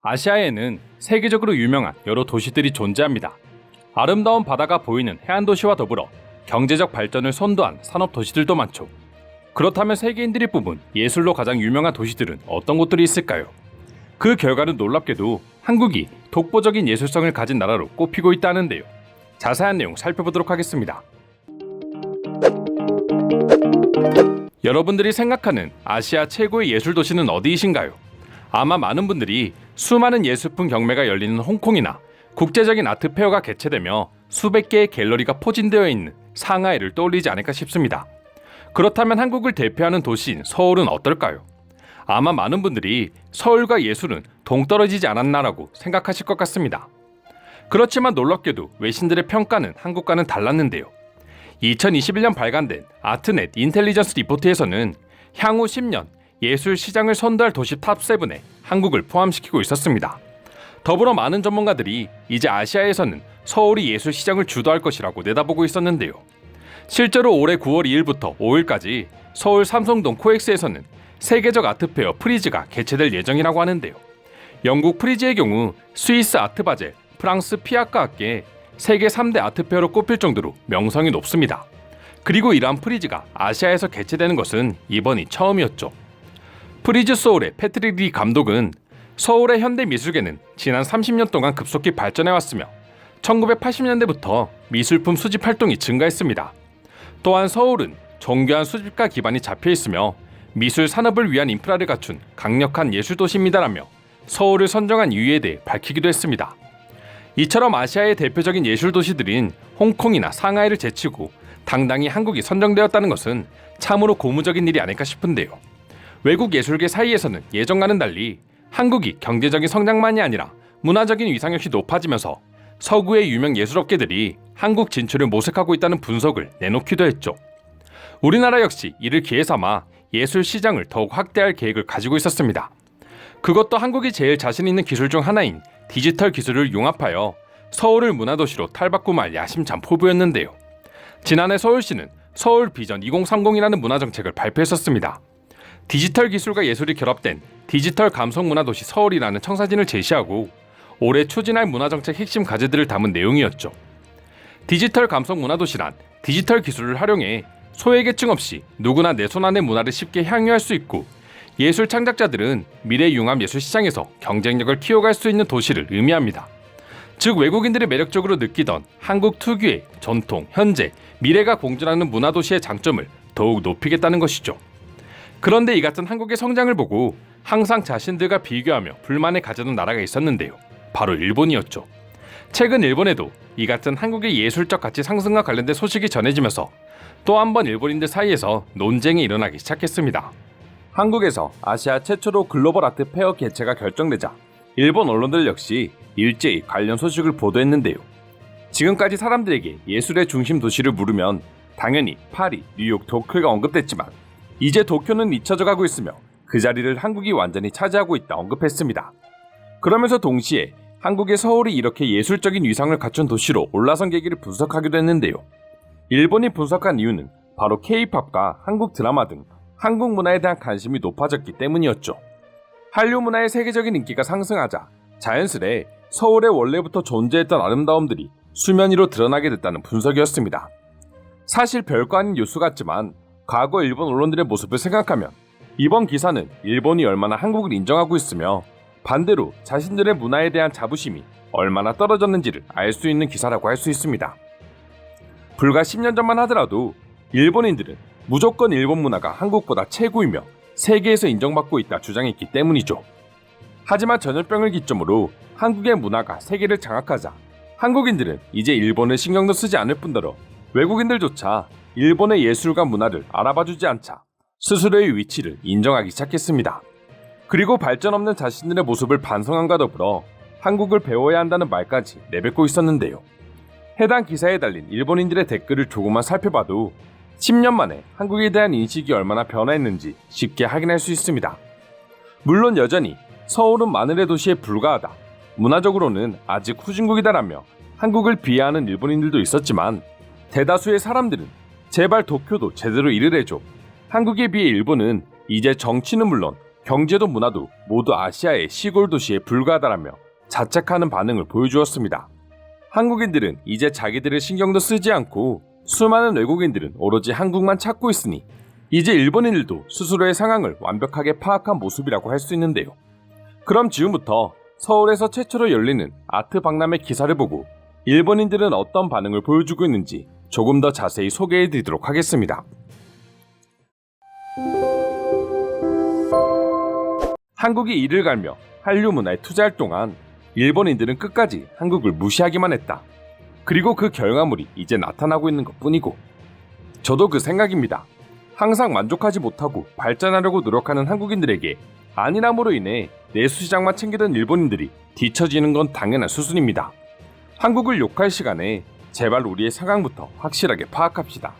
아시아에는 세계적으로 유명한 여러 도시들이 존재합니다. 아름다운 바다가 보이는 해안 도시와 더불어 경제적 발전을 선도한 산업 도시들도 많죠. 그렇다면 세계인들이 뽑은 예술로 가장 유명한 도시들은 어떤 곳들이 있을까요? 그 결과는 놀랍게도 한국이 독보적인 예술성을 가진 나라로 꼽히고 있다는데요. 자세한 내용 살펴보도록 하겠습니다. 여러분들이 생각하는 아시아 최고의 예술 도시는 어디이신가요? 아마 많은 분들이 수많은 예술품 경매가 열리는 홍콩이나 국제적인 아트 페어가 개최되며 수백 개의 갤러리가 포진되어 있는 상하이를 떠올리지 않을까 싶습니다. 그렇다면 한국을 대표하는 도시인 서울은 어떨까요? 아마 많은 분들이 서울과 예술은 동떨어지지 않았나라고 생각하실 것 같습니다. 그렇지만 놀랍게도 외신들의 평가는 한국과는 달랐는데요. 2021년 발간된 아트넷 인텔리전스 리포트에서는 향후 10년 예술 시장을 선도할 도시 탑7에 한국을 포함시키고 있었습니다. 더불어 많은 전문가들이 이제 아시아에서는 서울이 예술 시장을 주도할 것이라고 내다보고 있었는데요. 실제로 올해 9월 2일부터 5일까지 서울 삼성동 코엑스에서는 세계적 아트페어 프리즈가 개최될 예정이라고 하는데요. 영국 프리즈의 경우 스위스 아트바젤, 프랑스 피아카 학계에 세계 3대 아트페어로 꼽힐 정도로 명성이 높습니다. 그리고 이러한 프리즈가 아시아에서 개최되는 것은 이번이 처음이었죠. 프리즈 소울의 패트릭 리 감독은 서울의 현대 미술계는 지난 30년 동안 급속히 발전해왔으며 1980년대부터 미술품 수집 활동이 증가했습니다. 또한 서울은 정교한 수집가 기반이 잡혀있으며 미술 산업을 위한 인프라를 갖춘 강력한 예술도시입니다라며 서울을 선정한 이유에 대해 밝히기도 했습니다. 이처럼 아시아의 대표적인 예술도시들인 홍콩이나 상하이를 제치고 당당히 한국이 선정되었다는 것은 참으로 고무적인 일이 아닐까 싶은데요. 외국 예술계 사이에서는 예전과는 달리 한국이 경제적인 성장만이 아니라 문화적인 위상 역시 높아지면서 서구의 유명 예술업계들이 한국 진출을 모색하고 있다는 분석을 내놓기도 했죠. 우리나라 역시 이를 기회 삼아 예술 시장을 더욱 확대할 계획을 가지고 있었습니다. 그것도 한국이 제일 자신 있는 기술 중 하나인 디지털 기술을 융합하여 서울을 문화도시로 탈바꿈할 야심찬 포부였는데요. 지난해 서울시는 서울 비전 2030이라는 문화정책을 발표했었습니다. 디지털 기술과 예술이 결합된 디지털 감성 문화도시 서울이라는 청사진을 제시하고 올해 추진할 문화정책 핵심 과제들을 담은 내용이었죠. 디지털 감성 문화도시란 디지털 기술을 활용해 소외계층 없이 누구나 내 손 안의 문화를 쉽게 향유할 수 있고 예술 창작자들은 미래 융합 예술 시장에서 경쟁력을 키워갈 수 있는 도시를 의미합니다. 즉 외국인들이 매력적으로 느끼던 한국 특유의 전통, 현재, 미래가 공존하는 문화도시의 장점을 더욱 높이겠다는 것이죠. 그런데 이 같은 한국의 성장을 보고 항상 자신들과 비교하며 불만을 가져던 나라가 있었는데요. 바로 일본이었죠. 최근 일본에도 이 같은 한국의 예술적 가치 상승과 관련된 소식이 전해지면서 또 한 번 일본인들 사이에서 논쟁이 일어나기 시작했습니다. 한국에서 아시아 최초로 글로벌 아트 페어 개최가 결정되자 일본 언론들 역시 일제히 관련 소식을 보도했는데요. 지금까지 사람들에게 예술의 중심 도시를 물으면 당연히 파리, 뉴욕, 도쿄가 언급됐지만 이제 도쿄는 잊혀져 가고 있으며 그 자리를 한국이 완전히 차지하고 있다 언급했습니다. 그러면서 동시에 한국의 서울이 이렇게 예술적인 위상을 갖춘 도시로 올라선 계기를 분석하기도 했는데요. 일본이 분석한 이유는 바로 K-팝과 한국 드라마 등 한국 문화에 대한 관심이 높아졌기 때문이었죠. 한류 문화의 세계적인 인기가 상승하자 자연스레 서울에 원래부터 존재했던 아름다움들이 수면 위로 드러나게 됐다는 분석이었습니다. 사실 별거 아닌 뉴스 같지만 과거 일본 언론들의 모습을 생각하면 이번 기사는 일본이 얼마나 한국을 인정하고 있으며 반대로 자신들의 문화에 대한 자부심이 얼마나 떨어졌는지를 알 수 있는 기사라고 할 수 있습니다. 불과 10년 전만 하더라도 일본인들은 무조건 일본 문화가 한국보다 최고이며 세계에서 인정받고 있다 주장했기 때문이죠. 하지만 전염병을 기점으로 한국의 문화가 세계를 장악하자 한국인들은 이제 일본을 신경도 쓰지 않을 뿐더러 외국인들조차 일본의 예술과 문화를 알아봐주지 않자 스스로의 위치를 인정하기 시작했습니다. 그리고 발전 없는 자신들의 모습을 반성함과 더불어 한국을 배워야 한다는 말까지 내뱉고 있었는데요. 해당 기사에 달린 일본인들의 댓글을 조금만 살펴봐도 10년 만에 한국에 대한 인식이 얼마나 변화했는지 쉽게 확인할 수 있습니다. 물론 여전히 서울은 마늘의 도시에 불과하다, 문화적으로는 아직 후진국이다라며 한국을 비하하는 일본인들도 있었지만 대다수의 사람들은 제발 도쿄도 제대로 일을 해줘, 한국에 비해 일본은 이제 정치는 물론 경제도 문화도 모두 아시아의 시골 도시에 불과하다라며 자책하는 반응을 보여주었습니다. 한국인들은 이제 자기들의 신경도 쓰지 않고 수많은 외국인들은 오로지 한국만 찾고 있으니 이제 일본인들도 스스로의 상황을 완벽하게 파악한 모습이라고 할 수 있는데요. 그럼 지금부터 서울에서 최초로 열리는 아트 박람회 기사를 보고 일본인들은 어떤 반응을 보여주고 있는지 조금 더 자세히 소개해드리도록 하겠습니다. 한국이 이를 갈며 한류 문화에 투자할 동안 일본인들은 끝까지 한국을 무시하기만 했다. 그리고 그 결과물이 이제 나타나고 있는 것뿐이고, 저도 그 생각입니다. 항상 만족하지 못하고 발전하려고 노력하는 한국인들에게 안일함으로 인해 내수시장만 챙기던 일본인들이 뒤처지는 건 당연한 수순입니다. 한국을 욕할 시간에 제발 우리의 상황부터 확실하게 파악합시다.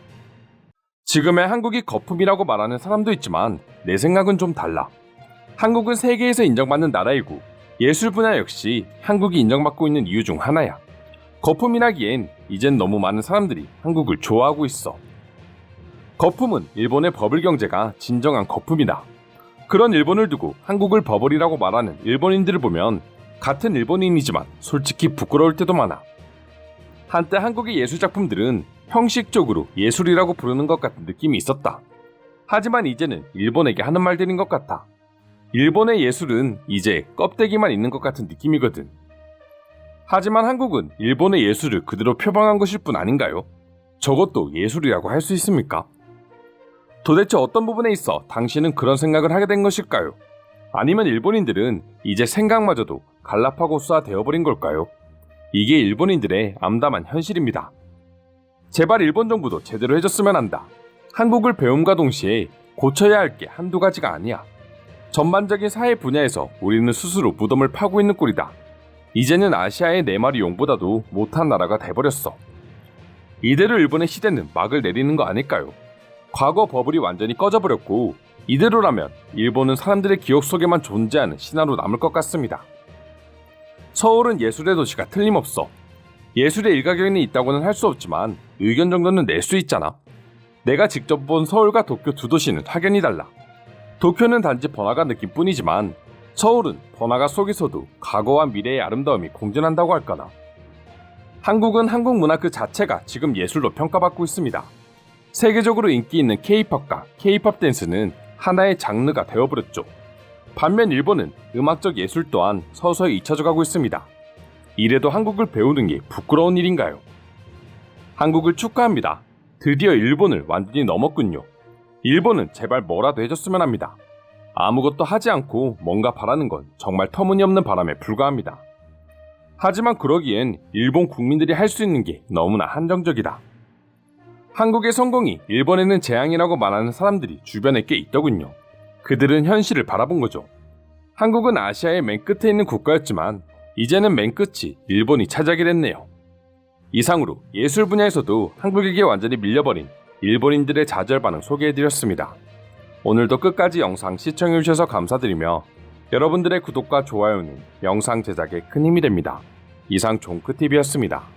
지금의 한국이 거품이라고 말하는 사람도 있지만 내 생각은 좀 달라. 한국은 세계에서 인정받는 나라이고 예술 분야 역시 한국이 인정받고 있는 이유 중 하나야. 거품이라기엔 이젠 너무 많은 사람들이 한국을 좋아하고 있어. 거품은 일본의 버블 경제가 진정한 거품이다. 그런 일본을 두고 한국을 버블이라고 말하는 일본인들을 보면 같은 일본인이지만 솔직히 부끄러울 때도 많아. 한때 한국의 예술작품들은 형식적으로 예술이라고 부르는 것 같은 느낌이 있었다. 하지만 이제는 일본에게 하는 말들인 것 같아. 일본의 예술은 이제 껍데기만 있는 것 같은 느낌이거든. 하지만 한국은 일본의 예술을 그대로 표방한 것일 뿐 아닌가요? 저것도 예술이라고 할 수 있습니까? 도대체 어떤 부분에 있어 당신은 그런 생각을 하게 된 것일까요? 아니면 일본인들은 이제 생각마저도 갈라파고스화 되어버린 걸까요? 이게 일본인들의 암담한 현실입니다. 제발 일본 정부도 제대로 해줬으면 한다. 한국을 배움과 동시에 고쳐야 할 게 한두 가지가 아니야. 전반적인 사회 분야에서 우리는 스스로 무덤을 파고 있는 꼴이다. 이제는 아시아의 4마리 용보다도 못한 나라가 돼버렸어. 이대로 일본의 시대는 막을 내리는 거 아닐까요? 과거 버블이 완전히 꺼져버렸고 이대로라면 일본은 사람들의 기억 속에만 존재하는 신화로 남을 것 같습니다. 서울은 예술의 도시가 틀림없어. 예술의 일가견이 있다고는 할 수 없지만 의견 정도는 낼 수 있잖아. 내가 직접 본 서울과 도쿄 두 도시는 확연히 달라. 도쿄는 단지 번화가 느낌뿐이지만 서울은 번화가 속에서도 과거와 미래의 아름다움이 공존한다고 할까나. 한국은 한국 문화 그 자체가 지금 예술로 평가받고 있습니다. 세계적으로 인기 있는 K-팝과 K-팝 댄스는 하나의 장르가 되어버렸죠. 반면 일본은 음악적 예술 또한 서서히 잊혀져가고 있습니다. 이래도 한국을 배우는 게 부끄러운 일인가요? 한국을 축하합니다. 드디어 일본을 완전히 넘었군요. 일본은 제발 뭐라도 해줬으면 합니다. 아무것도 하지 않고 뭔가 바라는 건 정말 터무니없는 바람에 불과합니다. 하지만 그러기엔 일본 국민들이 할 수 있는 게 너무나 한정적이다. 한국의 성공이 일본에는 재앙이라고 말하는 사람들이 주변에 꽤 있더군요. 그들은 현실을 바라본 거죠. 한국은 아시아의 맨 끝에 있는 국가였지만 이제는 맨 끝이 일본이 차지하게 됐네요. 이상으로 예술 분야에서도 한국에게 완전히 밀려버린 일본인들의 좌절 반응 소개해드렸습니다. 오늘도 끝까지 영상 시청해주셔서 감사드리며 여러분들의 구독과 좋아요는 영상 제작에 큰 힘이 됩니다. 이상 종크TV였습니다.